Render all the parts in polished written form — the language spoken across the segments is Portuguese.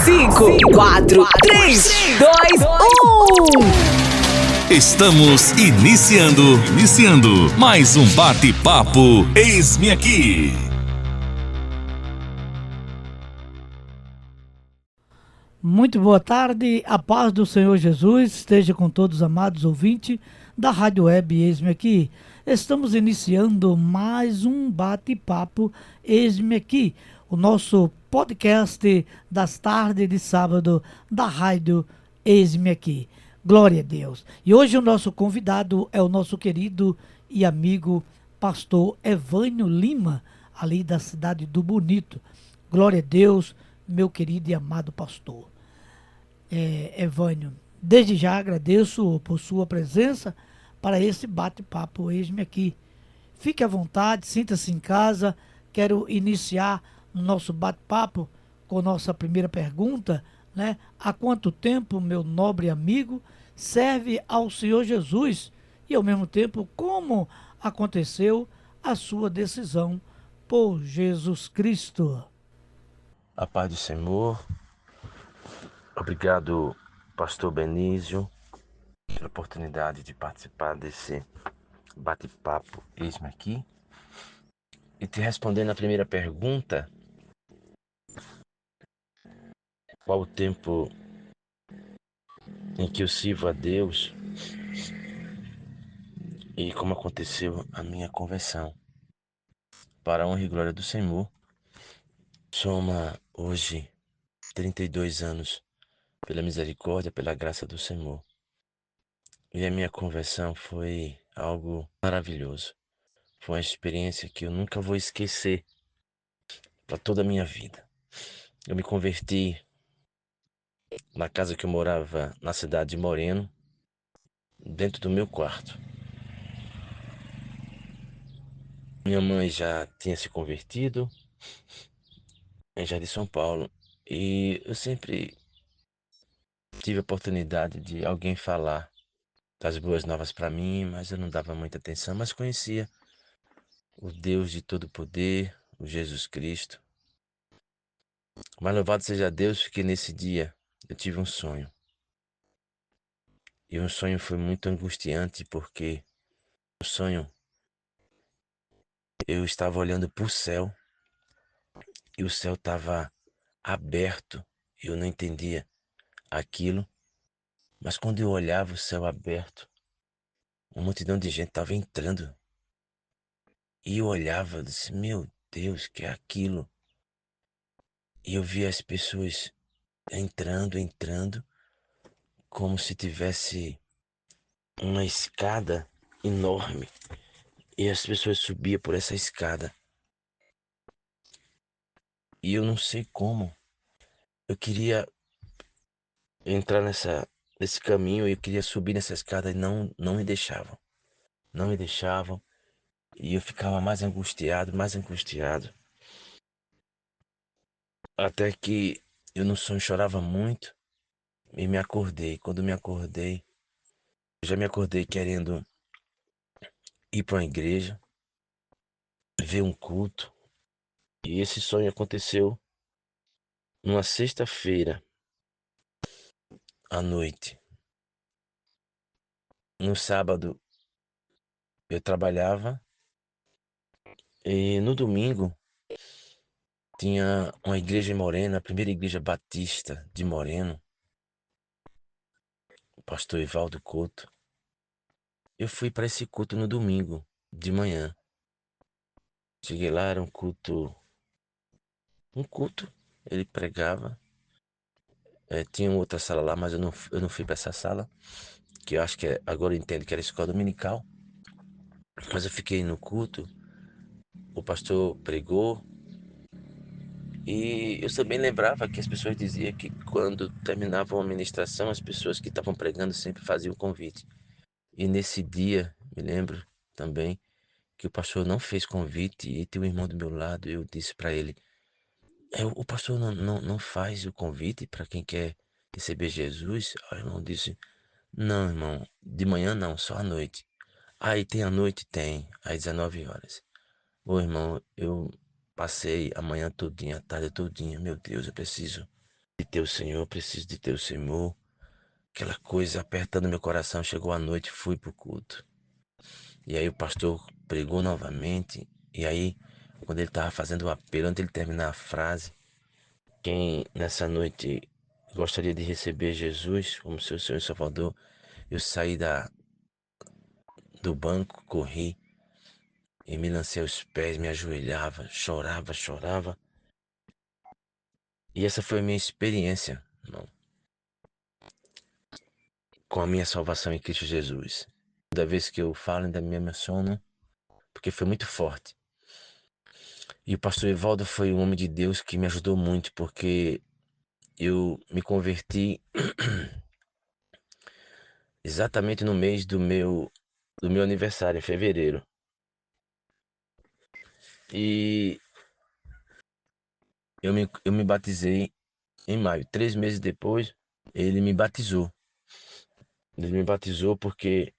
5, 4, 3, 2, 1. Estamos iniciando mais um bate-papo. Eis-me aqui. Muito boa tarde, a paz do Senhor Jesus esteja com todos os amados ouvintes da Rádio Web Eis-me Aqui. Estamos iniciando mais um bate-papo Eis-me Aqui, o nosso podcast das tardes de sábado da Rádio Eis-me Aqui. Glória a Deus. E hoje o nosso convidado é o nosso querido e amigo pastor Evânio Lima, ali da cidade do Bonito. Glória a Deus, meu querido e amado pastor. Evânio, desde já agradeço por sua presença para esse bate-papo Eis-me Aqui. Fique à vontade, sinta-se em casa. Quero iniciar o nosso bate-papo com nossa primeira pergunta, né? Há quanto tempo, meu nobre amigo, serve ao Senhor Jesus? E ao mesmo tempo, como aconteceu a sua decisão por Jesus Cristo? A paz do Senhor. Obrigado, pastor Benício, pela oportunidade de participar desse bate-papo Eis-me Aqui. E te respondendo a primeira pergunta, qual o tempo em que eu sirvo a Deus e como aconteceu a minha conversão. Para a honra e glória do Senhor, soma hoje 32 anos pela misericórdia, pela graça do Senhor. E a minha conversão foi algo maravilhoso. Foi uma experiência que eu nunca vou esquecer para toda a minha vida. Eu me converti na casa que eu morava na cidade de Moreno, dentro do meu quarto. Minha mãe já tinha se convertido em Jardim São Paulo e eu sempre tive a oportunidade de alguém falar das boas novas para mim, mas eu não dava muita atenção, mas conhecia o Deus de todo poder, o Jesus Cristo. Mas louvado seja Deus, porque nesse dia eu tive um sonho. E o sonho foi muito angustiante, porque no sonho eu estava olhando para o céu e o céu estava aberto. Eu não entendia aquilo, mas quando eu olhava o céu aberto, uma multidão de gente estava entrando. E eu olhava e disse, meu Deus, que é aquilo? E eu via as pessoas entrando, como se tivesse uma escada enorme. E as pessoas subiam por essa escada. E eu não sei como. Eu queria entrar nesse caminho, eu queria subir nessa escada e não me deixavam. Não me deixavam. E eu ficava mais angustiado. Até que eu no sonho chorava muito e me acordei. Quando me acordei, eu já me acordei querendo ir para uma igreja, ver um culto. E esse sonho aconteceu numa sexta-feira à noite. No sábado eu trabalhava e no domingo tinha uma igreja em Moreno, a primeira igreja batista de Moreno, o pastor Evaldo Couto. Eu fui para esse culto no domingo de manhã. Cheguei lá, era um culto, ele pregava. Tinha outra sala lá, mas eu não fui para essa sala, que eu acho que agora eu entendo que era escola dominical. Mas eu fiquei no culto, o pastor pregou, e eu também lembrava que as pessoas diziam que quando terminavam a ministração, as pessoas que estavam pregando sempre faziam o convite. E nesse dia, me lembro também que o pastor não fez convite e tem um irmão do meu lado, eu disse para ele, o pastor não faz o convite para quem quer receber Jesus? Aí o irmão disse, não, irmão, de manhã não, só à noite. Aí tem à noite? Tem, às 19 horas. Ô irmão, eu passei a manhã todinha, a tarde todinha, meu Deus, eu preciso de ter o Senhor, preciso de ter o Senhor. Aquela coisa apertando meu coração. Chegou a noite, fui pro culto. E aí o pastor pregou novamente. E aí, quando ele estava fazendo o apelo, antes de ele terminar a frase, quem nessa noite gostaria de receber Jesus como seu Senhor e Salvador, eu saí do banco, corri e me lancei aos pés, me ajoelhava, chorava. E essa foi a minha experiência, irmão, com a minha salvação em Cristo Jesus. Toda vez que eu falo, ainda me emociono, porque foi muito forte. E o pastor Evaldo foi um homem de Deus que me ajudou muito, porque eu me converti exatamente no mês do meu aniversário, em fevereiro. E eu me batizei em maio. 3 meses depois, ele me batizou. Ele me batizou porque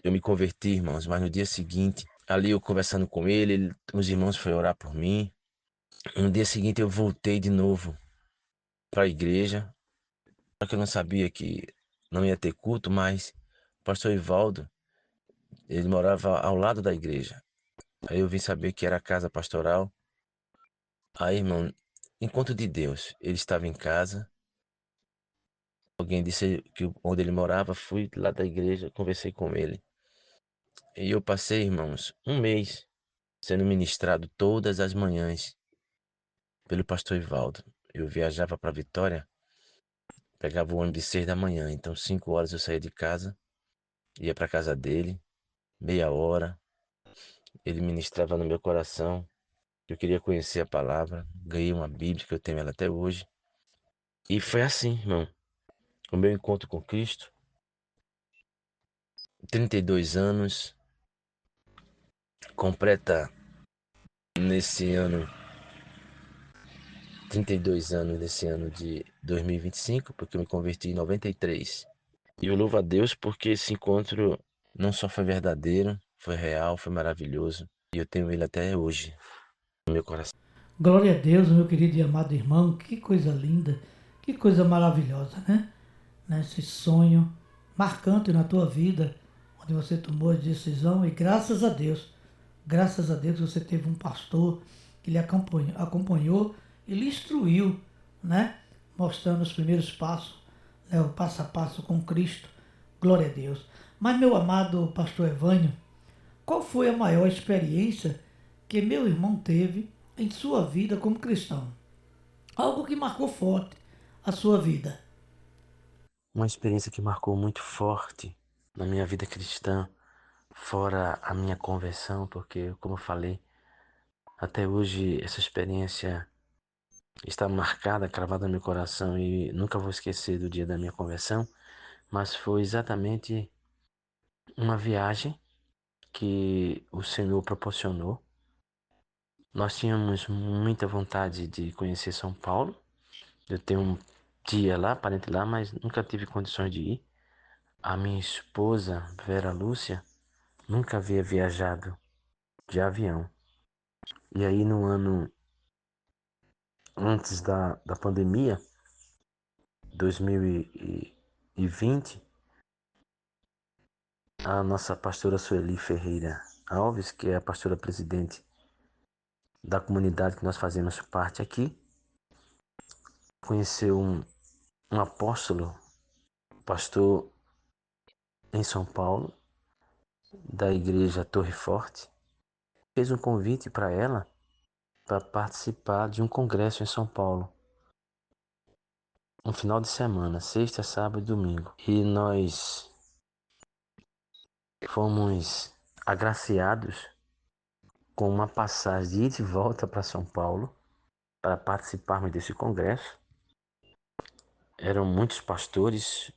eu me converti, irmãos, mas no dia seguinte, ali eu conversando com ele, os irmãos foram orar por mim. No dia seguinte eu voltei de novo para a igreja, só que eu não sabia que não ia ter culto, mas o pastor Ivaldo, ele morava ao lado da igreja. Aí eu vim saber que era a casa pastoral. Aí, irmão, encontro de Deus, ele estava em casa. Alguém disse que onde ele morava, fui lá da igreja, conversei com ele. E eu passei, irmãos, um mês sendo ministrado todas as manhãs pelo pastor Ivaldo. Eu viajava para Vitória, pegava o ônibus de 6 da manhã, então 5 horas eu saía de casa, ia para casa dele, meia hora, ele ministrava no meu coração. Eu queria conhecer a palavra, ganhei uma Bíblia que eu tenho ela até hoje. E foi assim, irmão, o meu encontro com Cristo. 32 anos, completa nesse ano, 32 anos nesse ano de 2025, porque eu me converti em 93. E eu louvo a Deus porque esse encontro não só foi verdadeiro, foi real, foi maravilhoso. E eu tenho ele até hoje no meu coração. Glória a Deus, meu querido e amado irmão, que coisa linda, que coisa maravilhosa, né? Esse sonho marcante na tua vida, onde você tomou a decisão e graças a Deus você teve um pastor que lhe acompanhou e lhe instruiu, né? Mostrando os primeiros passos, né? O passo a passo com Cristo. Glória a Deus. Mas meu amado pastor Evânio, qual foi a maior experiência que meu irmão teve em sua vida como cristão? Algo que marcou forte a sua vida. Uma experiência que marcou muito forte na minha vida cristã, fora a minha conversão, porque, como eu falei, até hoje essa experiência está marcada, cravada no meu coração e nunca vou esquecer do dia da minha conversão, mas foi exatamente uma viagem que o Senhor proporcionou. Nós tínhamos muita vontade de conhecer São Paulo. Eu tenho um tia lá, parente lá, mas nunca tive condições de ir. A minha esposa, Vera Lúcia, nunca havia viajado de avião. E aí, no ano antes da pandemia, 2020, a nossa pastora Sueli Ferreira Alves, que é a pastora presidente da comunidade que nós fazemos parte aqui, conheceu um apóstolo, pastor em São Paulo, da igreja Torre Forte, fez um convite para ela para participar de um congresso em São Paulo, um final de semana, sexta, sábado e domingo. E nós fomos agraciados com uma passagem de ida e volta para São Paulo para participarmos desse congresso. Eram muitos pastores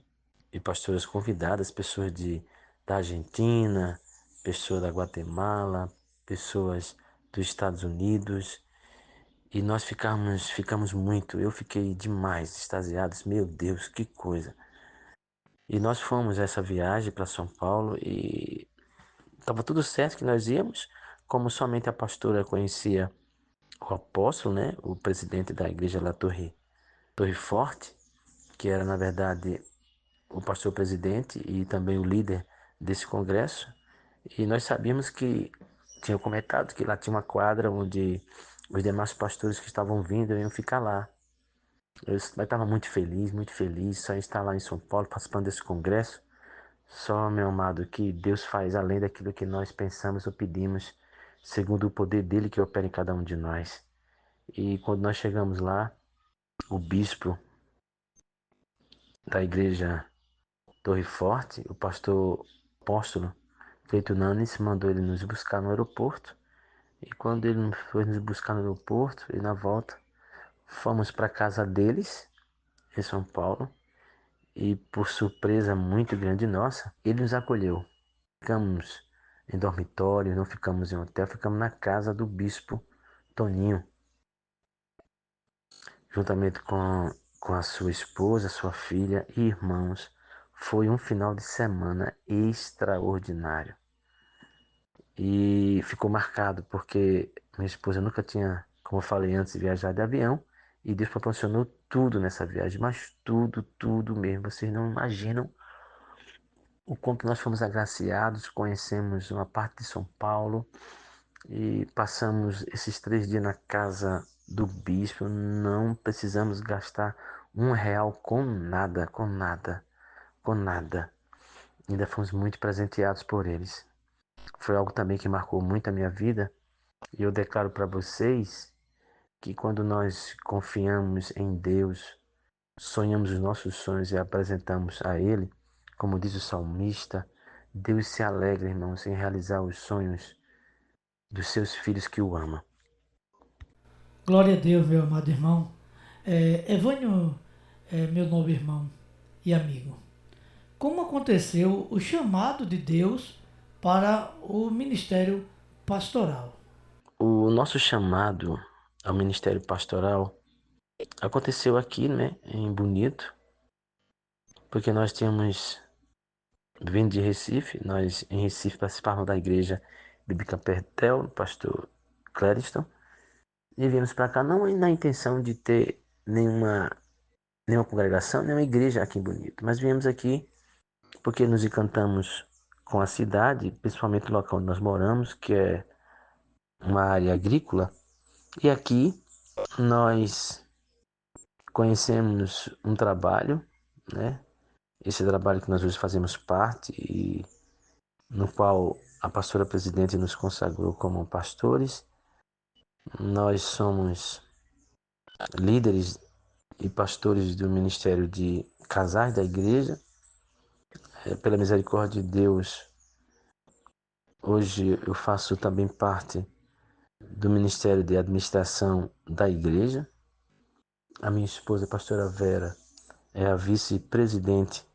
e pastoras convidadas, pessoas da Argentina, pessoas da Guatemala, pessoas dos Estados Unidos. E nós ficamos muito, eu fiquei demais extasiados, meu Deus, que coisa. E nós fomos essa viagem para São Paulo e estava tudo certo que nós íamos, como somente a pastora conhecia o apóstolo, né, o presidente da igreja La Torre Torre Forte, que era na verdade o pastor presidente e também o líder desse congresso. E nós sabíamos que tinham comentado que lá tinha uma quadra onde os demais pastores que estavam vindo iam ficar lá. Eu estava muito feliz, só em estar lá em São Paulo participando desse congresso. Só, meu amado, que Deus faz além daquilo que nós pensamos ou pedimos, segundo o poder dele que opera em cada um de nós. E quando nós chegamos lá, o bispo da igreja Torre Forte, o pastor apóstolo Cleito Nanes, mandou ele nos buscar no aeroporto. E quando ele foi nos buscar no aeroporto e na volta, fomos para a casa deles, em São Paulo. E por surpresa muito grande nossa, ele nos acolheu. Ficamos em dormitório, não ficamos em hotel, ficamos na casa do bispo Toninho, juntamente com a sua esposa, sua filha e irmãos. Foi um final de semana extraordinário. E ficou marcado porque minha esposa nunca tinha, como eu falei antes, viajado de avião. E Deus proporcionou tudo nessa viagem, mas tudo, tudo mesmo. Vocês não imaginam o quanto nós fomos agraciados, conhecemos uma parte de São Paulo e passamos esses 3 dias na casa do bispo. Não precisamos gastar R$ 1 com nada, com nada, com nada. Ainda fomos muito presenteados por eles. Foi algo também que marcou muito a minha vida. E eu declaro para vocês que quando nós confiamos em Deus, sonhamos os nossos sonhos e apresentamos a Ele, como diz o salmista, Deus se alegra, irmãos, em realizar os sonhos dos seus filhos que o amam. Glória a Deus, meu amado irmão. Evânio é meu novo irmão e amigo. Como aconteceu o chamado de Deus para o ministério pastoral? O nosso chamado ao ministério pastoral aconteceu aqui, né, em Bonito, porque nós tínhamos vindo de Recife, nós em Recife participávamos da igreja Bíblica Pertel, do pastor Clériston, e viemos para cá não na intenção de ter nenhuma congregação, nenhuma igreja aqui em Bonito, mas viemos aqui porque nos encantamos com a cidade, principalmente o local onde nós moramos, que é uma área agrícola, e aqui nós conhecemos um trabalho, né? Esse trabalho que nós hoje fazemos parte e no qual a pastora presidente nos consagrou como pastores. Nós somos líderes e pastores do Ministério de Casais da Igreja. Pela misericórdia de Deus, hoje eu faço também parte do Ministério de Administração da Igreja. A minha esposa, a pastora Vera, é a vice-presidente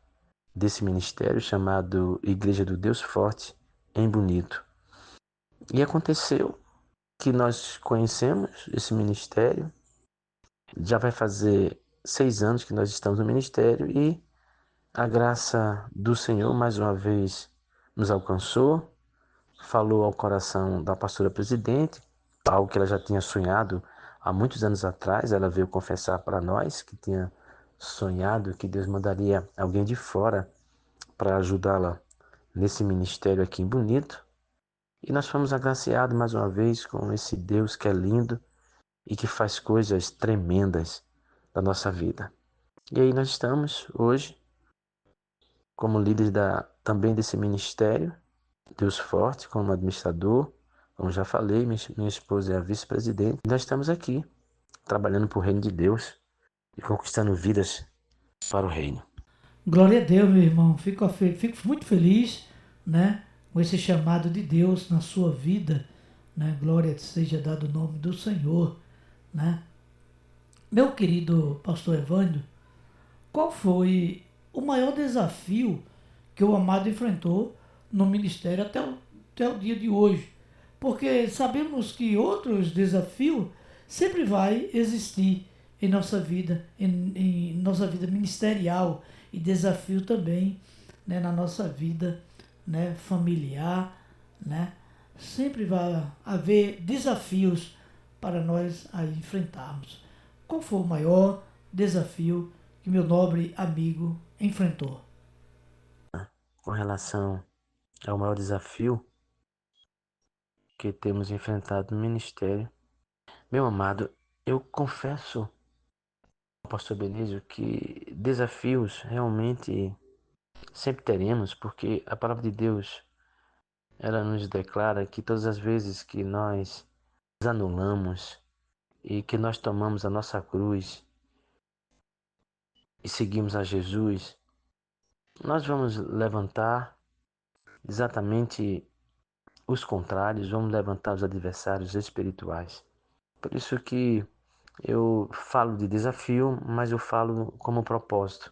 desse ministério chamado Igreja do Deus Forte, em Bonito. E aconteceu que nós conhecemos esse ministério, já vai fazer 6 anos que nós estamos no ministério e a graça do Senhor mais uma vez nos alcançou, falou ao coração da pastora presidente, algo que ela já tinha sonhado há muitos anos atrás. Ela veio confessar para nós que tinha sonhado que Deus mandaria alguém de fora para ajudá-la nesse ministério aqui em Bonito. E nós fomos agraciados mais uma vez com esse Deus que é lindo e que faz coisas tremendas da nossa vida. E aí nós estamos hoje como líderes também desse ministério, Deus Forte, como administrador. Como já falei, minha esposa é a vice-presidente. E nós estamos aqui, trabalhando para o reino de Deus e conquistando vidas para o reino. Glória a Deus, meu irmão. Fico muito feliz, né, com esse chamado de Deus na sua vida, né? Glória seja dado o nome do Senhor, né? Meu querido pastor Evânio, qual foi o maior desafio que o amado enfrentou no ministério até o dia de hoje? Porque sabemos que outros desafios sempre vai existir em nossa vida, em nossa vida ministerial, e desafio também, né, na nossa vida, né, familiar, né? Sempre vai haver desafios para nós aí enfrentarmos. Qual foi o maior desafio que meu nobre amigo enfrentou? Com relação ao maior desafio que temos enfrentado no ministério, meu amado, eu confesso, pastor Benício, que desafios realmente sempre teremos, porque a palavra de Deus, ela nos declara que todas as vezes que nós nos anulamos e que nós tomamos a nossa cruz e seguimos a Jesus, nós vamos levantar exatamente os contrários, vamos levantar os adversários espirituais. Por isso que eu falo de desafio, mas eu falo como propósito,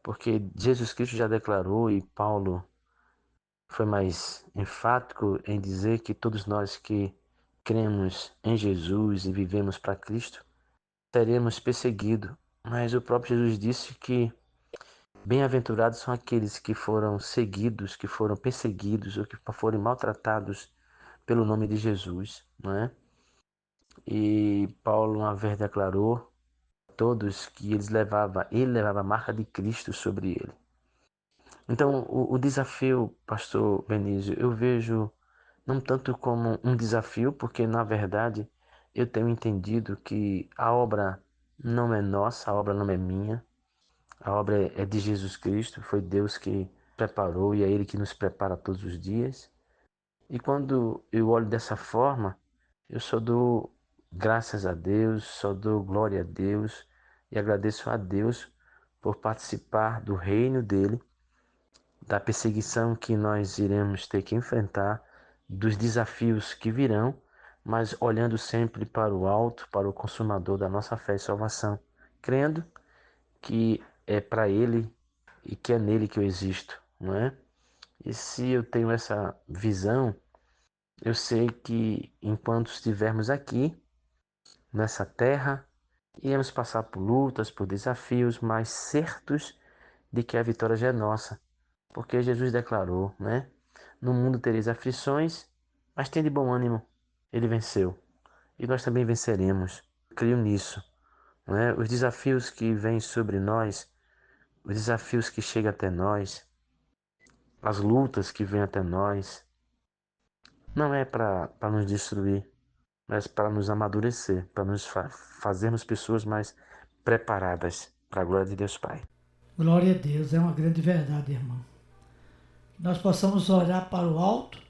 porque Jesus Cristo já declarou e Paulo foi mais enfático em dizer que todos nós que cremos em Jesus e vivemos para Cristo seremos perseguidos. Mas o próprio Jesus disse que bem-aventurados são aqueles que foram seguidos, que foram perseguidos ou que foram maltratados pelo nome de Jesus, não é? E Paulo uma vez declarou a todos que ele levava a marca de Cristo sobre ele. Então, o desafio, pastor Benício, eu vejo não tanto como um desafio, porque na verdade eu tenho entendido que a obra não é nossa, a obra não é minha, a obra é de Jesus Cristo, foi Deus que preparou e é Ele que nos prepara todos os dias. E quando eu olho dessa forma, eu só dou graças a Deus, só dou glória a Deus e agradeço a Deus por participar do reino dele, da perseguição que nós iremos ter que enfrentar, dos desafios que virão, mas olhando sempre para o alto, para o consumador da nossa fé e salvação, crendo que é para ele e que é nele que eu existo, não é? E se eu tenho essa visão, eu sei que enquanto estivermos aqui, nessa terra, iremos passar por lutas, por desafios, mas certos de que a vitória já é nossa. Porque Jesus declarou, né? No mundo tereis aflições, mas tem de bom ânimo. Ele venceu. E nós também venceremos. Creio nisso, né? Os desafios que vêm sobre nós, os desafios que chegam até nós, as lutas que vêm até nós, não é para nos destruir, mas para nos amadurecer, para nos fazermos pessoas mais preparadas para a glória de Deus Pai. Glória a Deus, é uma grande verdade, irmão. Que nós possamos olhar para o alto,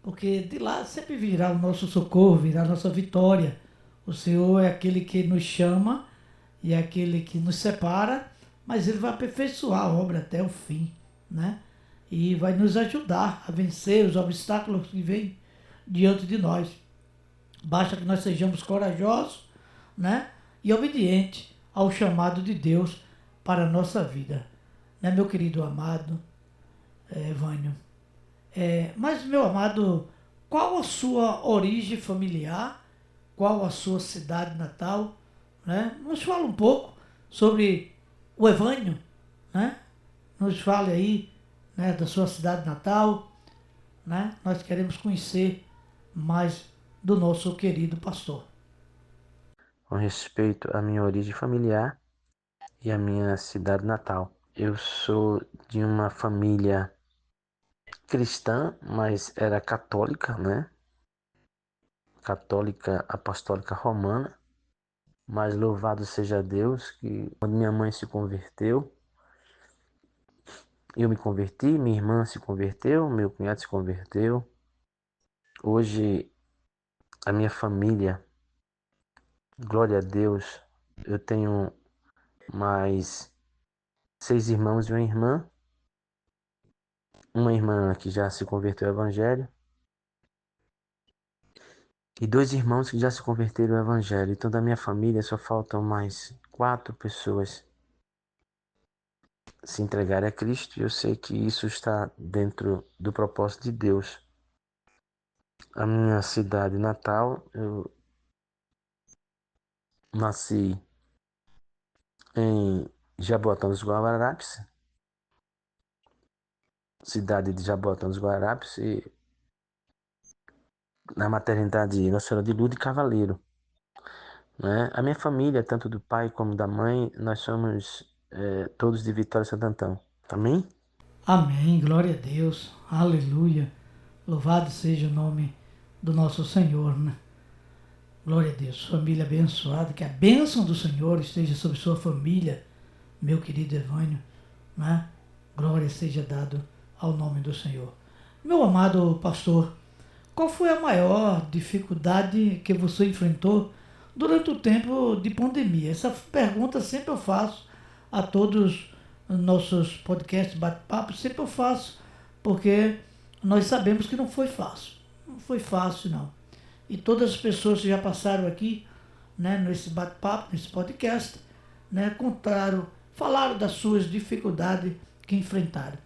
porque de lá sempre virá o nosso socorro, virá a nossa vitória. O Senhor é aquele que nos chama e é aquele que nos separa, mas Ele vai aperfeiçoar a obra até o fim, né? E vai nos ajudar a vencer os obstáculos que vêm diante de nós. Basta que nós sejamos corajosos, né? E obedientes ao chamado de Deus para a nossa vida. Né, meu querido amado Vânio? Mas, meu amado, qual a sua origem familiar? Qual a sua cidade natal? Né? Nos fala um pouco sobre o Evânio, né? Nos fale aí, né, da sua cidade natal, né? Nós queremos conhecer mais do nosso querido pastor. Com respeito à minha origem familiar e à minha cidade natal, eu sou de uma família cristã, mas era católica, né? Católica apostólica romana. Mas louvado seja Deus que quando minha mãe se converteu, eu me converti, minha irmã se converteu, meu cunhado se converteu. Hoje a minha família, glória a Deus, eu tenho mais 6 irmãos e uma irmã que já se converteu ao Evangelho e 2 irmãos que já se converteram ao Evangelho. Então da minha família só faltam mais 4 pessoas se entregarem a Cristo e eu sei que isso está dentro do propósito de Deus. A minha cidade natal, eu nasci em Jaboatão dos Guararapes, cidade de Jaboatão dos Guararapes, e na maternidade Nossa Senhora de Lourdes Cavaleiro. né? A minha família, tanto do pai como da mãe, nós somos todos de Vitória Santo Antão. Amém? Amém, glória a Deus, aleluia. Louvado seja o nome do nosso Senhor, né? Glória a Deus, família abençoada, que a bênção do Senhor esteja sobre sua família, meu querido Evânio, né? Glória seja dado ao nome do Senhor. Meu amado pastor, qual foi a maior dificuldade que você enfrentou durante o tempo de pandemia? Essa pergunta sempre eu faço a todos os nossos podcasts, bate-papo, sempre eu faço, porque nós sabemos que não foi fácil. Não foi fácil, não. E todas as pessoas que já passaram aqui, né, nesse bate-papo, nesse podcast, né, contaram, falaram das suas dificuldades que enfrentaram.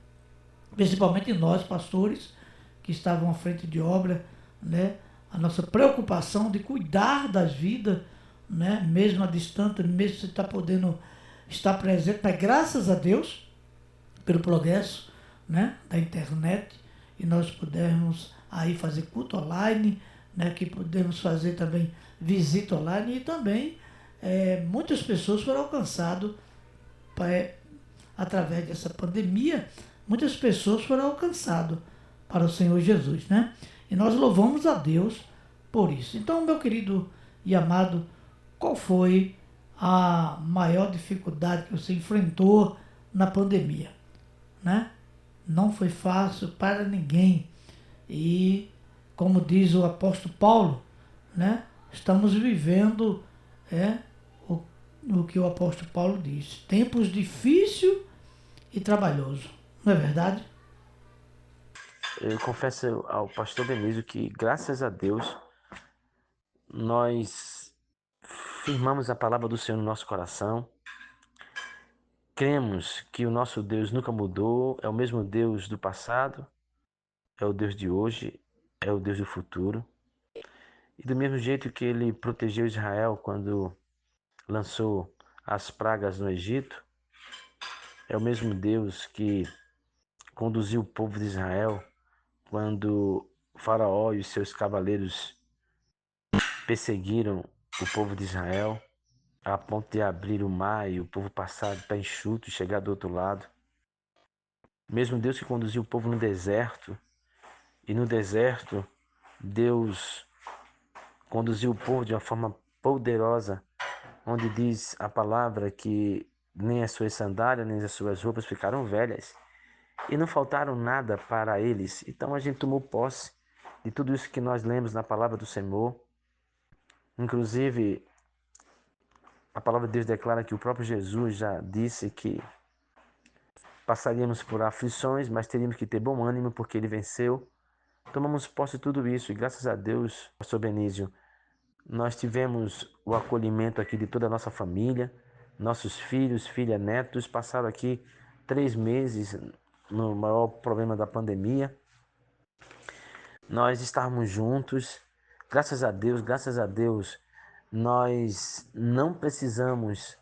Principalmente nós, pastores, que estavam à frente de obra, né, a nossa preocupação de cuidar das vidas, né, mesmo à distância, mesmo sem estar podendo estar presente, mas graças a Deus, pelo progresso, né, da internet, e nós pudermos aí fazer culto online, né, que podemos fazer também visita online, e também muitas pessoas foram alcançadas através dessa pandemia, muitas pessoas foram alcançadas para o Senhor Jesus, né? E nós louvamos a Deus por isso. Então, meu querido e amado, qual foi a maior dificuldade que você enfrentou na pandemia, né? Não foi fácil para ninguém. E, como diz o apóstolo Paulo, né? Estamos vivendo o, o que o apóstolo Paulo diz. Tempos difíceis e trabalhoso. Não é verdade? Eu confesso ao pastor Benício que, graças a Deus, nós firmamos a palavra do Senhor no nosso coração. Cremos que o nosso Deus nunca mudou, é o mesmo Deus do passado, é o Deus de hoje, é o Deus do futuro. E do mesmo jeito que ele protegeu Israel quando lançou as pragas no Egito, é o mesmo Deus que conduziu o povo de Israel quando Faraó e os seus cavaleiros perseguiram o povo de Israel a ponto de abrir o mar e o povo passar de pé enxuto e chegar do outro lado. O mesmo Deus que conduziu o povo no deserto, e no deserto Deus conduziu o povo de uma forma poderosa, onde diz a palavra que nem as suas sandálias, nem as suas roupas ficaram velhas, e não faltaram nada para eles. Então a gente tomou posse de tudo isso que nós lemos na palavra do Senhor. Inclusive, a palavra de Deus declara que o próprio Jesus já disse que passaríamos por aflições, mas teríamos que ter bom ânimo porque ele venceu. Tomamos posse de tudo isso e graças a Deus, pastor Benício, nós tivemos o acolhimento aqui de toda a nossa família, nossos filhos, filhas, netos, passaram aqui 3 meses no maior problema da pandemia. Nós estávamos juntos, graças a Deus, nós não precisamos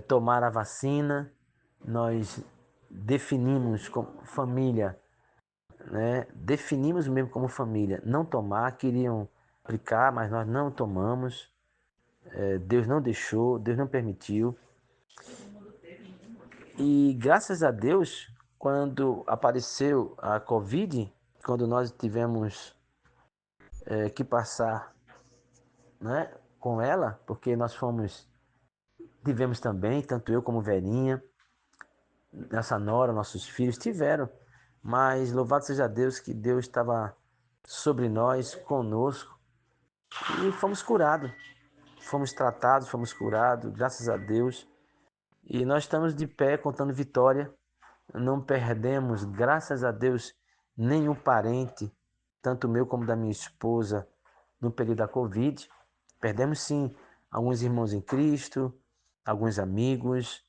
tomar a vacina, nós definimos como família, né? Definimos mesmo como família, não tomar, queriam aplicar, mas nós não tomamos. Deus não deixou, Deus não permitiu. E graças a Deus, quando apareceu a Covid, quando nós tivemos que passar, né, com ela, porque nós tivemos também, tanto eu como Verinha, nossa nora, nossos filhos tiveram, mas louvado seja Deus que Deus estava sobre nós, conosco, e fomos curados, fomos tratados, fomos curados, graças a Deus. E nós estamos de pé contando vitória, não perdemos, graças a Deus, nenhum parente, tanto meu como da minha esposa, no período da Covid. Perdemos sim alguns irmãos em Cristo, alguns amigos,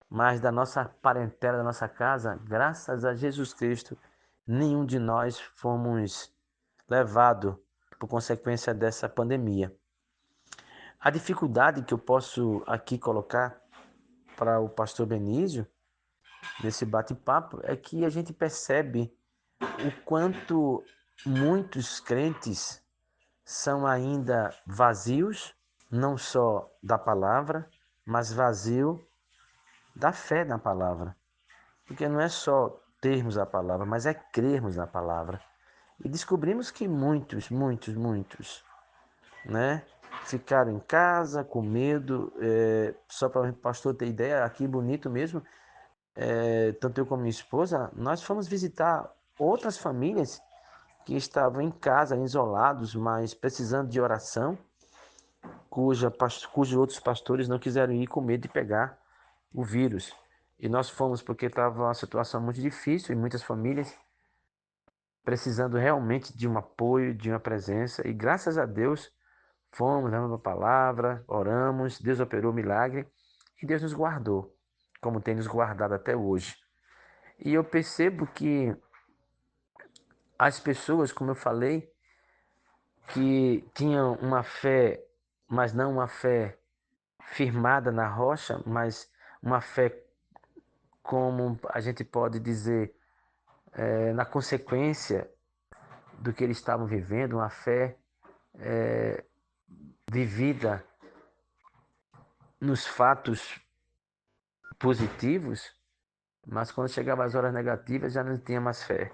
mas da nossa parentela, da nossa casa, graças a Jesus Cristo, nenhum de nós fomos levados por consequência dessa pandemia. A dificuldade que eu posso aqui colocar para o pastor Benício, nesse bate-papo, é que a gente percebe o quanto muitos crentes são ainda vazios, não só da palavra, mas vazio da fé na palavra. Porque não é só termos a palavra, mas é crermos na palavra. E descobrimos que muitos, né, ficaram em casa com medo. Só para o pastor ter ideia, aqui bonito mesmo, tanto eu como minha esposa, nós fomos visitar outras famílias que estavam em casa, isolados, mas precisando de oração, cujos outros pastores não quiseram ir com medo de pegar o vírus. E nós fomos porque estava uma situação muito difícil em muitas famílias, precisando realmente de um apoio, de uma presença. E graças a Deus, fomos, damos a palavra, oramos, Deus operou o milagre e Deus nos guardou, como tem nos guardado até hoje. E eu percebo que as pessoas, como eu falei, que tinham uma fé, mas não uma fé firmada na rocha, mas uma fé, como a gente pode dizer, na consequência do que eles estavam vivendo, uma fé vivida nos fatos positivos, mas quando chegava as horas negativas já não tinha mais fé.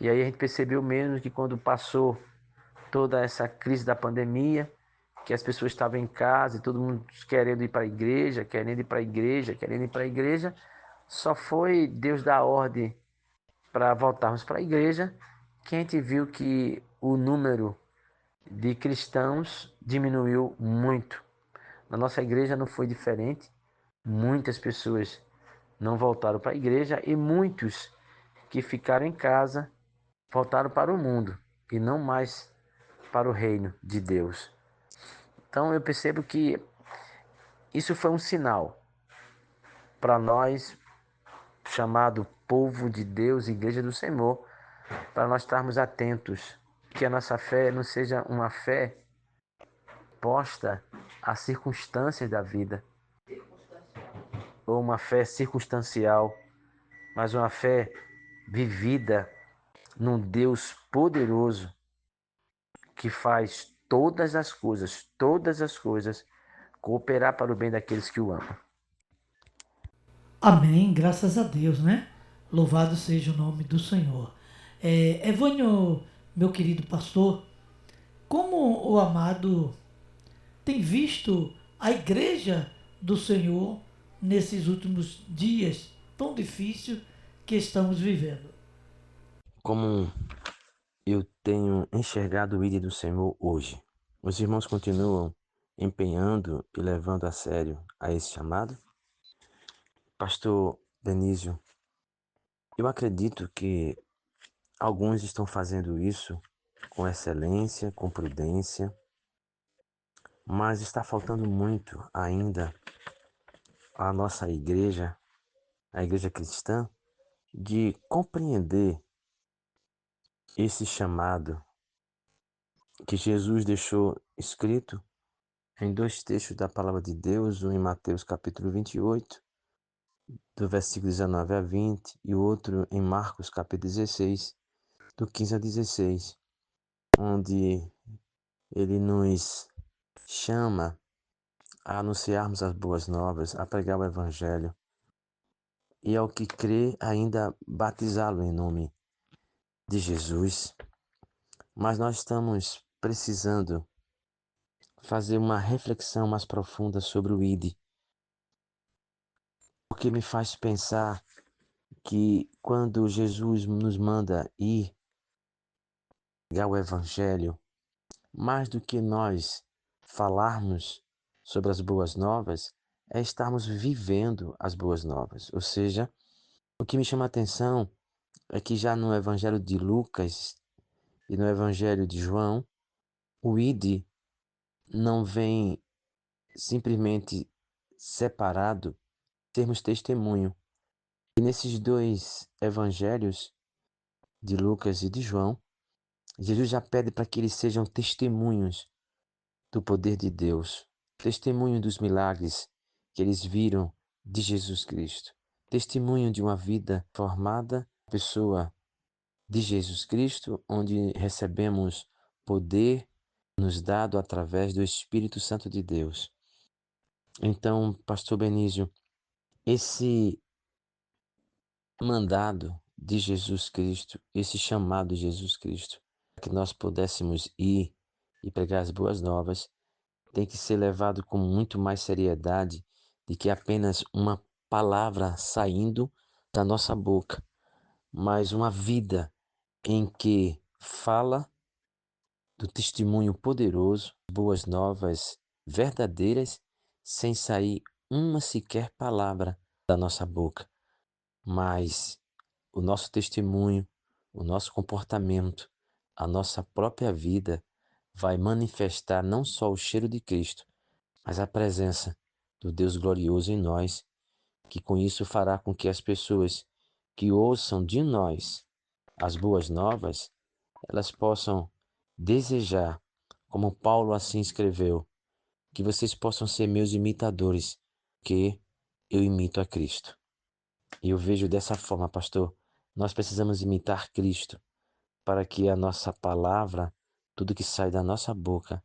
E aí a gente percebeu mesmo que quando passou toda essa crise da pandemia, que as pessoas estavam em casa e todo mundo querendo ir para a igreja, querendo ir para a igreja, querendo ir para a igreja, só foi Deus dar ordem para voltarmos para a igreja, que a gente viu que o número de cristãos diminuiu muito. Na nossa igreja não foi diferente. Muitas pessoas não voltaram para a igreja e muitos que ficaram em casa voltaram para o mundo e não mais para o reino de Deus. Então eu percebo que isso foi um sinal para nós, chamado povo de Deus, Igreja do Senhor, para nós estarmos atentos, que a nossa fé não seja uma fé posta às circunstâncias da vida, ou uma fé circunstancial, mas uma fé vivida num Deus poderoso que faz todas as coisas, cooperar para o bem daqueles que o amam. Amém, graças a Deus, né? Louvado seja o nome do Senhor. Evânio, meu querido pastor, como o amado tem visto a igreja do Senhor nesses últimos dias tão difíceis que estamos vivendo? Como eu tenho enxergado o ID do Senhor hoje, os irmãos continuam empenhando e levando a sério a esse chamado? Pastor Denísio, eu acredito que alguns estão fazendo isso com excelência, com prudência, mas está faltando muito ainda à nossa igreja, a igreja cristã, de compreender esse chamado que Jesus deixou escrito em dois textos da palavra de Deus, um em Mateus capítulo 28, do versículo 19 a 20, e o outro em Marcos capítulo 16, do 15 a 16, onde ele nos chama a anunciarmos as boas novas, a pregar o evangelho, e ao que crê ainda batizá-lo em nome de Jesus. Mas nós estamos precisando fazer uma reflexão mais profunda sobre o ID, porque me faz pensar que quando Jesus nos manda ir pregar o evangelho, mais do que nós falarmos sobre as boas novas, é estarmos vivendo as boas novas. Ou seja, o que me chama a atenção é que já no evangelho de Lucas e no evangelho de João, o ID não vem simplesmente separado, termos testemunho. E nesses dois evangelhos, de Lucas e de João, Jesus já pede para que eles sejam testemunhos do poder de Deus, testemunho dos milagres que eles viram de Jesus Cristo, testemunho de uma vida formada, pessoa de Jesus Cristo, onde recebemos poder nos dado através do Espírito Santo de Deus. Então, pastor Benício, esse mandado de Jesus Cristo, esse chamado de Jesus Cristo, que nós pudéssemos ir e pregar as boas novas, tem que ser levado com muito mais seriedade do que apenas uma palavra saindo da nossa boca, mas uma vida em que fala do testemunho poderoso, boas novas verdadeiras, sem sair uma sequer palavra da nossa boca, mas o nosso testemunho, o nosso comportamento, a nossa própria vida vai manifestar não só o cheiro de Cristo, mas a presença do Deus glorioso em nós, que com isso fará com que as pessoas que ouçam de nós as boas novas, elas possam desejar, como Paulo assim escreveu, que vocês possam ser meus imitadores, que eu imito a Cristo. E eu vejo dessa forma, pastor, nós precisamos imitar Cristo para que a nossa palavra, tudo que sai da nossa boca,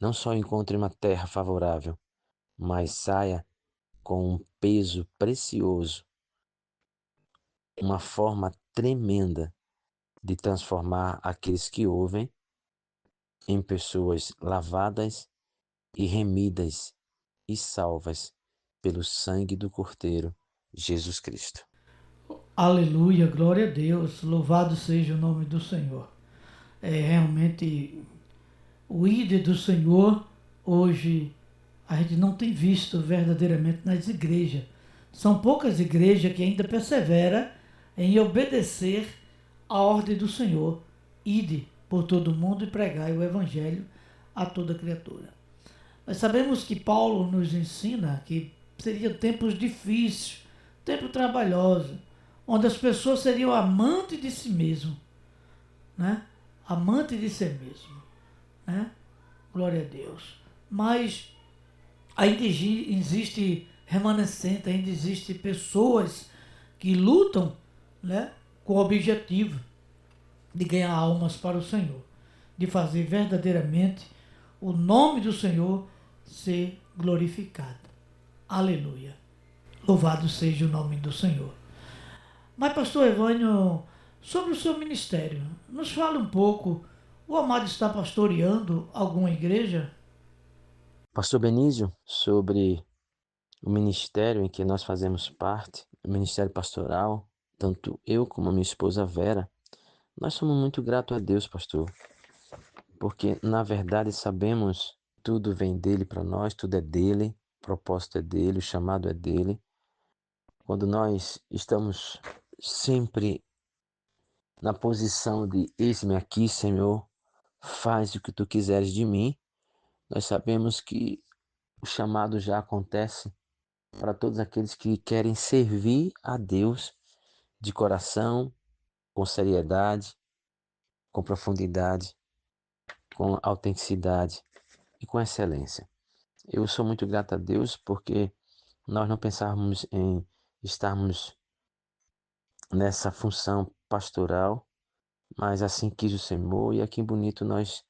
não só encontre uma terra favorável, mas saia com um peso precioso, uma forma tremenda de transformar aqueles que ouvem em pessoas lavadas e remidas e salvas pelo sangue do Cordeiro, Jesus Cristo. Aleluia, glória a Deus, louvado seja o nome do Senhor. É realmente o ídolo do Senhor, hoje a gente não tem visto verdadeiramente nas igrejas. São poucas igrejas que ainda perseveram em obedecer a ordem do Senhor. Ide por todo mundo e pregai o evangelho a toda criatura. Nós sabemos que Paulo nos ensina que seriam tempos difíceis, tempos trabalhosos, onde as pessoas seriam amantes de si mesmo, né? Amante de si mesmo, né? Glória a Deus. Mas ainda existe remanescente, ainda existe pessoas que lutam, né, com o objetivo de ganhar almas para o Senhor, de fazer verdadeiramente o nome do Senhor ser glorificado. Aleluia. Louvado seja o nome do Senhor. Mas, pastor Evânio, sobre o seu ministério, nos fala um pouco. O amado está pastoreando alguma igreja? Pastor Benício, sobre o ministério em que nós fazemos parte, o ministério pastoral, tanto eu como a minha esposa Vera, nós somos muito gratos a Deus, pastor, porque na verdade sabemos tudo vem dele para nós, tudo é dele, o propósito é dele, o chamado é dele. Quando nós estamos sempre na posição de eis-me aqui, Senhor, faz o que tu quiseres de mim, nós sabemos que o chamado já acontece para todos aqueles que querem servir a Deus de coração, com seriedade, com profundidade, com autenticidade e com excelência. Eu sou muito grato a Deus porque nós não pensávamos em estarmos nessa função pastoral, mas assim quis o Senhor, e aqui em Bonito nós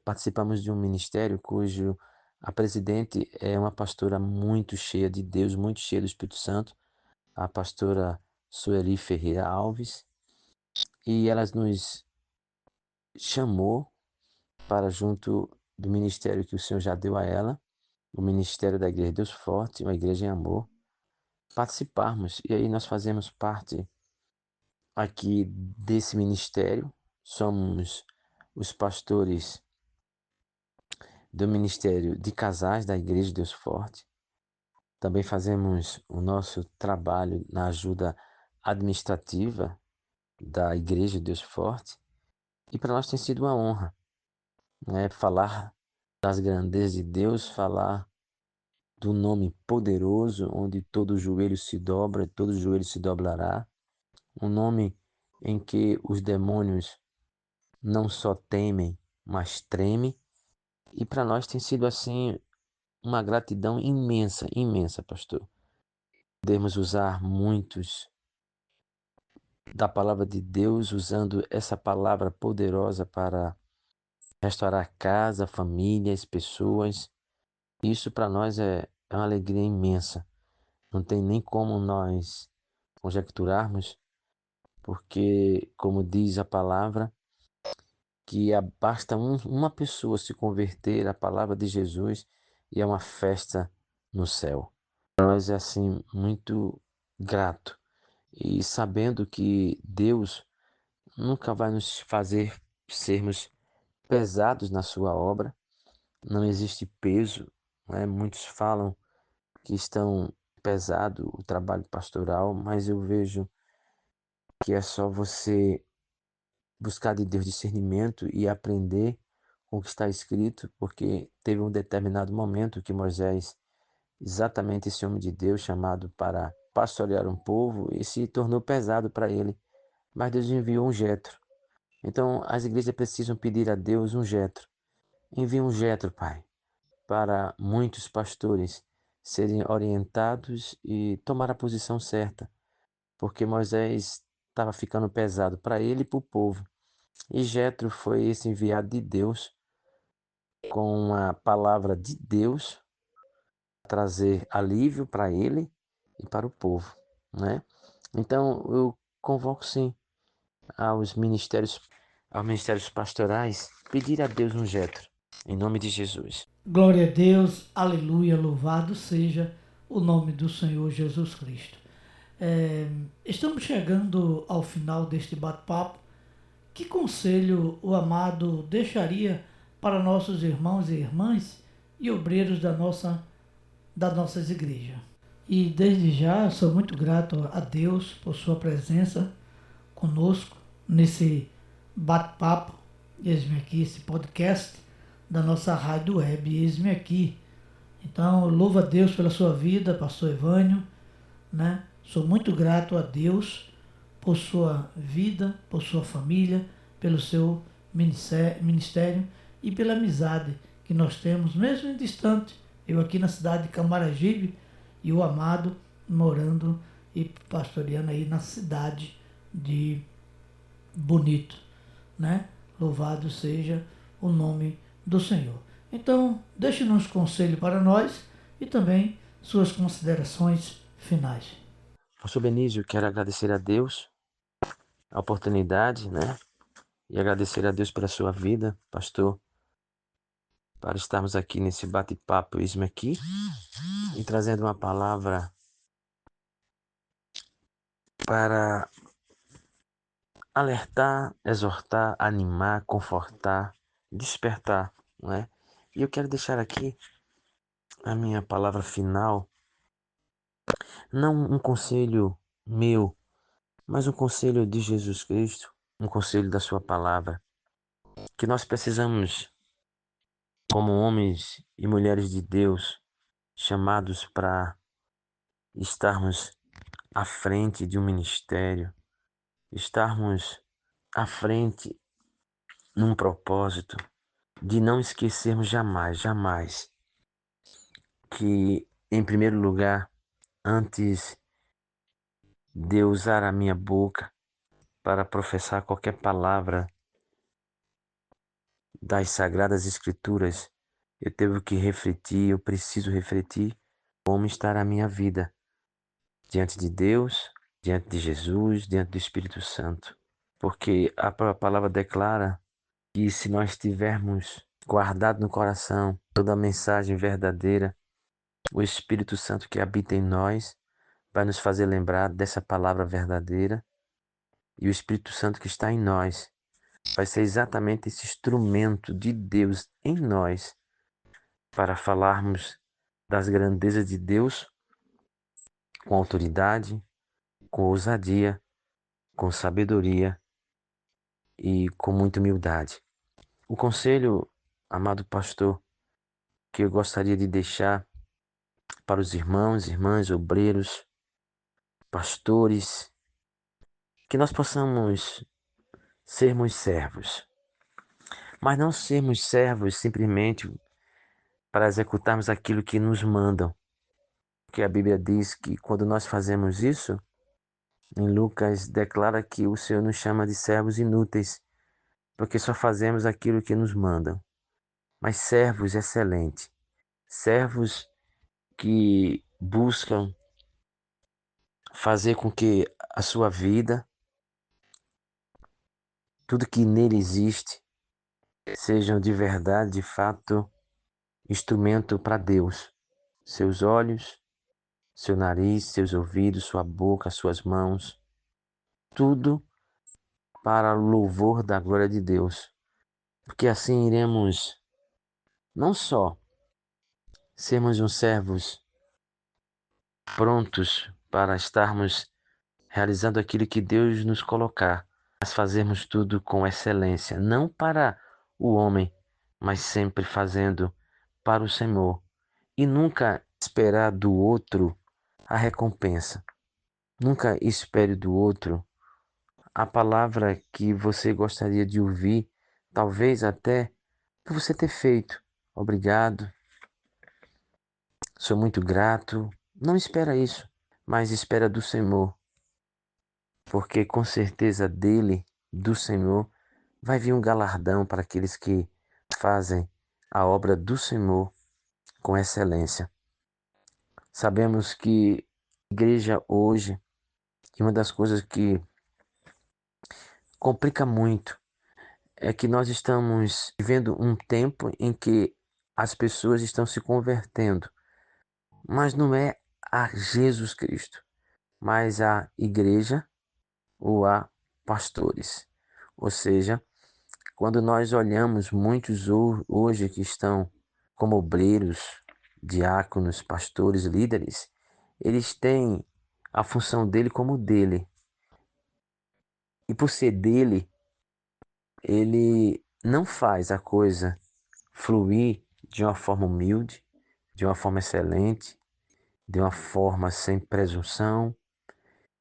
participamos de um ministério cujo a presidente é uma pastora muito cheia de Deus, muito cheia do Espírito Santo, a pastora Sueli Ferreira Alves, e ela nos chamou para junto do ministério que o Senhor já deu a ela, o ministério da Igreja Deus Forte, uma igreja em amor, participarmos. E aí nós fazemos parte aqui desse ministério, somos os pastores do Ministério de Casais da Igreja Deus Forte. Também fazemos o nosso trabalho na ajuda administrativa da Igreja Deus Forte. E para nós tem sido uma honra, né, falar das grandezas de Deus, falar do nome poderoso, onde todo joelho se dobra, todo joelho se doblará. Um nome em que os demônios não só temem, mas tremem. E para nós tem sido assim uma gratidão imensa, imensa, pastor. Podemos usar muitos da palavra de Deus, usando essa palavra poderosa para restaurar a casa, famílias, pessoas. Isso para nós é uma alegria imensa. Não tem nem como nós conjecturarmos, porque, como diz a palavra, que basta uma pessoa se converter à palavra de Jesus e é uma festa no céu. Para nós é assim muito grato e sabendo que Deus nunca vai nos fazer sermos pesados na sua obra. Não existe peso, né? Muitos falam que estão pesado o trabalho pastoral, mas eu vejo que é só você buscar de Deus discernimento e aprender com o que está escrito, porque teve um determinado momento que Moisés, exatamente esse homem de Deus chamado para pastorear um povo, e se tornou pesado para ele, mas Deus enviou um Jetro. Então as igrejas precisam pedir a Deus um Jetro. Envia um Jetro, Pai, para muitos pastores serem orientados e tomar a posição certa, porque Moisés estava ficando pesado para ele e para o povo. E Jetro foi esse enviado de Deus com a palavra de Deus trazer alívio para ele e para o povo, né? Então eu convoco sim aos ministérios pastorais, pedir a Deus um Jetro, em nome de Jesus. Glória a Deus, aleluia, louvado seja o nome do Senhor Jesus Cristo. Estamos chegando ao final deste bate-papo. Que conselho o amado deixaria para nossos irmãos e irmãs e obreiros das nossas igrejas? E desde já sou muito grato a Deus por sua presença conosco nesse bate-papo, eis-me aqui, esse podcast da nossa rádio web, eis-me aqui. Então, louvo a Deus pela sua vida, pastor Evânio, né? Sou muito grato a Deus por sua vida, por sua família, pelo seu ministério e pela amizade que nós temos, mesmo em distante. Eu aqui na cidade de Camaragibe e o amado morando e pastoreando aí na cidade de Bonito, né? Louvado seja o nome do Senhor. Então, deixe-nos conselho para nós e também suas considerações finais. Pastor Benício, quero agradecer a Deus a oportunidade, né? E agradecer a Deus pela sua vida, pastor, para estarmos aqui nesse bate-papo mesmo aqui e trazendo uma palavra para alertar, exortar, animar, confortar, despertar, não é? E eu quero deixar aqui a minha palavra final, não um conselho meu, mas um conselho de Jesus Cristo, um conselho da sua palavra, que nós precisamos, como homens e mulheres de Deus, chamados para estarmos à frente de um ministério, estarmos à frente num propósito, de não esquecermos jamais, jamais, que, em primeiro lugar, antes de eu usar a minha boca para professar qualquer palavra das Sagradas Escrituras, eu tenho que refletir, eu preciso refletir como está a minha vida diante de Deus, diante de Jesus, diante do Espírito Santo. Porque a palavra declara que se nós tivermos guardado no coração toda a mensagem verdadeira, o Espírito Santo que habita em nós vai nos fazer lembrar dessa palavra verdadeira, e o Espírito Santo que está em nós vai ser exatamente esse instrumento de Deus em nós para falarmos das grandezas de Deus com autoridade, com ousadia, com sabedoria e com muita humildade. O conselho, amado pastor, que eu gostaria de deixar para os irmãos, irmãs, obreiros, pastores, que nós possamos sermos servos, mas não sermos servos simplesmente para executarmos aquilo que nos mandam, porque a Bíblia diz que quando nós fazemos isso, em Lucas declara que o Senhor nos chama de servos inúteis, porque só fazemos aquilo que nos mandam. Mas servos excelentes, servos que buscam fazer com que a sua vida, tudo que nele existe, sejam de verdade, de fato, instrumento para Deus. Seus olhos, seu nariz, seus ouvidos, sua boca, suas mãos, tudo para louvor da glória de Deus. Porque assim iremos não só sermos uns servos prontos para estarmos realizando aquilo que Deus nos colocar, mas fazermos tudo com excelência, não para o homem, mas sempre fazendo para o Senhor. E nunca esperar do outro a recompensa. Nunca espere do outro a palavra que você gostaria de ouvir, talvez até por você ter feito. Obrigado, sou muito grato. Não espera isso, mas espera do Senhor, porque com certeza dele, do Senhor, vai vir um galardão para aqueles que fazem a obra do Senhor com excelência. Sabemos que a igreja hoje, e uma das coisas que complica muito, é que nós estamos vivendo um tempo em que as pessoas estão se convertendo, mas não é a Jesus Cristo, mas a igreja ou a pastores. Ou seja, quando nós olhamos muitos hoje que estão como obreiros, diáconos, pastores, líderes, eles têm a função dele como dele. E por ser dele, ele não faz a coisa fluir de uma forma humilde, de uma forma excelente, de uma forma sem presunção,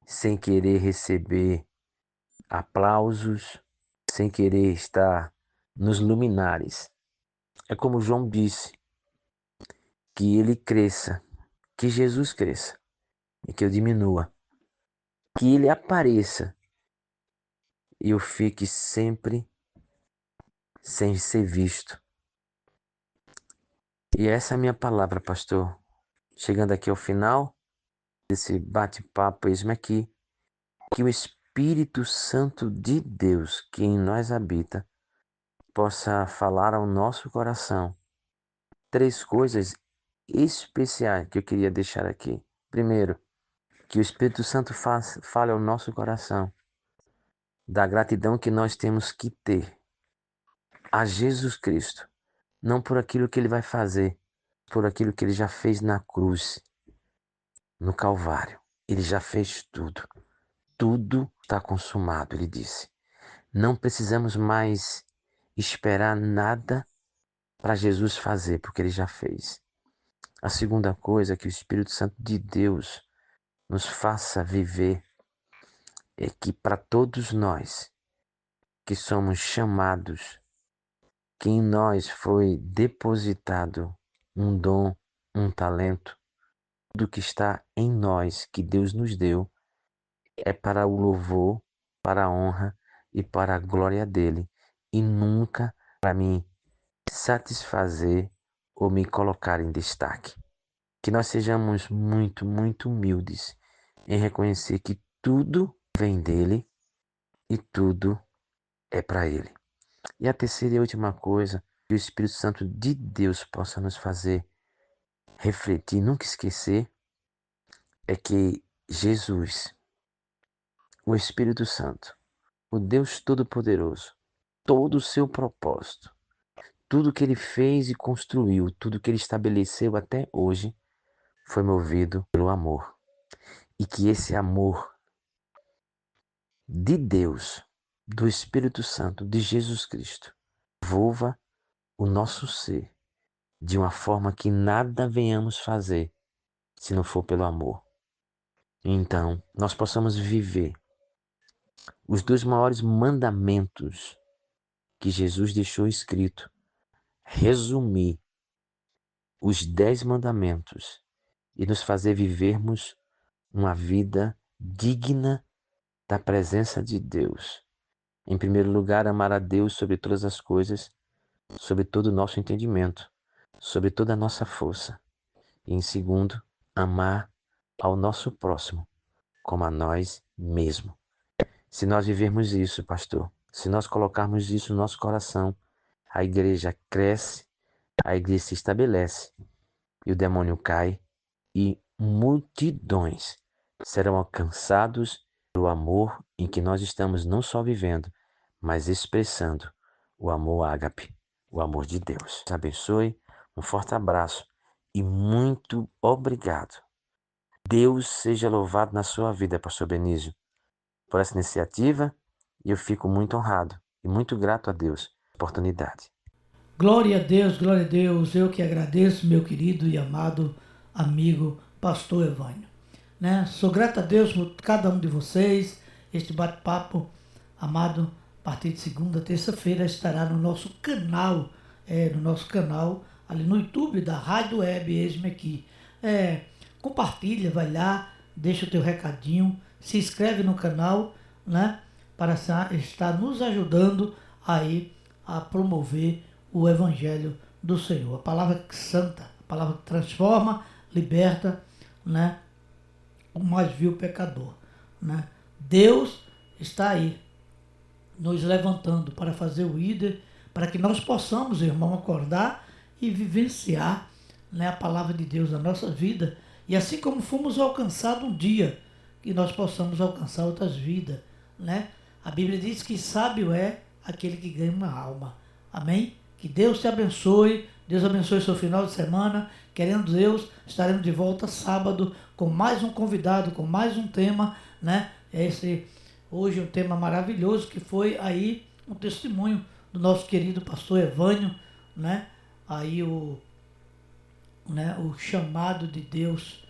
sem querer receber aplausos, sem querer estar nos luminares. É como João disse, que ele cresça, que Jesus cresça e que eu diminua, que ele apareça e eu fique sempre sem ser visto. E essa é a minha palavra, pastor. Chegando aqui ao final desse bate-papo, eis-me aqui, que o Espírito Santo de Deus, que em nós habita, possa falar ao nosso coração 3 coisas especiais que eu queria deixar aqui. Primeiro, que o Espírito Santo fale ao nosso coração da gratidão que nós temos que ter a Jesus Cristo, não por aquilo que ele vai fazer, por aquilo que ele já fez na cruz, no Calvário. Ele já fez tudo. Tudo está consumado, ele disse. Não precisamos mais esperar nada para Jesus fazer, porque ele já fez. A segunda coisa que o Espírito Santo de Deus nos faça viver é que para todos nós que somos chamados, que em nós foi depositado um dom, um talento, tudo que está em nós, que Deus nos deu, é para o louvor, para a honra e para a glória dele, e nunca para me satisfazer ou me colocar em destaque. Que nós sejamos muito, muito humildes em reconhecer que tudo vem dele e tudo é para ele. E a terceira e última coisa, que o Espírito Santo de Deus possa nos fazer refletir, nunca esquecer, é que Jesus, o Espírito Santo, o Deus Todo-Poderoso, todo o seu propósito, tudo que ele fez e construiu, tudo que ele estabeleceu até hoje, foi movido pelo amor. E que esse amor de Deus, do Espírito Santo, de Jesus Cristo, envolva o nosso ser de uma forma que nada venhamos fazer se não for pelo amor. Então, nós possamos viver os 2 maiores mandamentos que Jesus deixou escrito, resumir os 10 mandamentos e nos fazer vivermos uma vida digna da presença de Deus, Em primeiro lugar, amar a Deus sobre todas as coisas, sobre todo o nosso entendimento, sobre toda a nossa força. E em segundo, amar ao nosso próximo como a nós mesmos. Se nós vivermos isso, pastor, se nós colocarmos isso no nosso coração, a igreja cresce, a igreja se estabelece e o demônio cai e multidões serão alcançados pelo amor em que nós estamos não só vivendo, mas expressando o amor ágape, o amor de Deus. Te abençoe, um forte abraço e muito obrigado. Deus seja louvado na sua vida, pastor Benício, por essa iniciativa, e eu fico muito honrado e muito grato a Deus pela oportunidade. Glória a Deus, glória a Deus. Eu que agradeço, meu querido e amado amigo pastor Evânio. Né? Sou grato a Deus por cada um de vocês. Este bate-papo, amado, a partir de segunda, terça-feira, estará no nosso canal, ali no YouTube da Rádio Web Eis-me Aqui. Compartilha, vai lá, deixa o teu recadinho, se inscreve no canal, né? Para estar nos ajudando aí a promover o Evangelho do Senhor. A palavra santa, a palavra que transforma, liberta, né? O mais vil pecador, né? Deus está aí nos levantando para fazer o líder, para que nós possamos, irmão, acordar e vivenciar, né, a palavra de Deus na nossa vida, e assim como fomos alcançados um dia, que nós possamos alcançar outras vidas, né? A Bíblia diz que sábio é aquele que ganha uma alma. Amém? Que Deus te abençoe, Deus abençoe seu final de semana. Querendo Deus, estaremos de volta sábado com mais um convidado, com mais um tema, né? Hoje um tema maravilhoso que foi aí um testemunho do nosso querido pastor Evânio, né? Aí o chamado de Deus,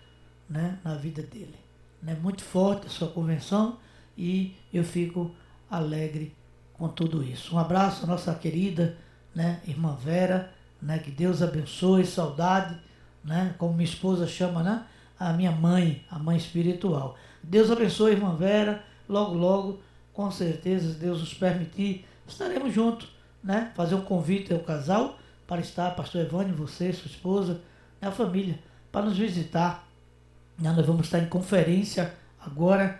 né, na vida dele. Né? Muito forte a sua convenção e eu fico alegre com tudo isso. Um abraço à nossa querida, né, irmã Vera, né, que Deus abençoe, saudade, né, como minha esposa chama, né, a minha mãe, a mãe espiritual. Deus abençoe, irmã Vera, logo, logo, com certeza, se Deus nos permitir, estaremos juntos, né, fazer um convite ao casal para estar, pastor Evânio, você, sua esposa, a família, para nos visitar. Nós vamos estar em conferência agora,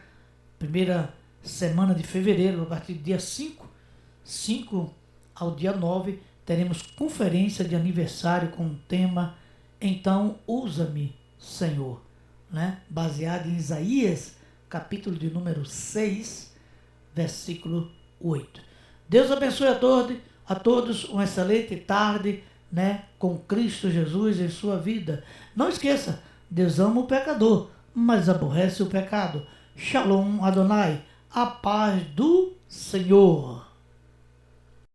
primeira semana de fevereiro, a partir do dia 5 ao dia 9, teremos conferência de aniversário com o tema Então Usa-me, Senhor, né? Baseado em Isaías, capítulo de número 6, versículo 8. Deus abençoe a todos, uma excelente tarde, né, com Cristo Jesus em sua vida. Não esqueça, Deus ama o pecador, mas aborrece o pecado. Shalom Adonai, a paz do Senhor.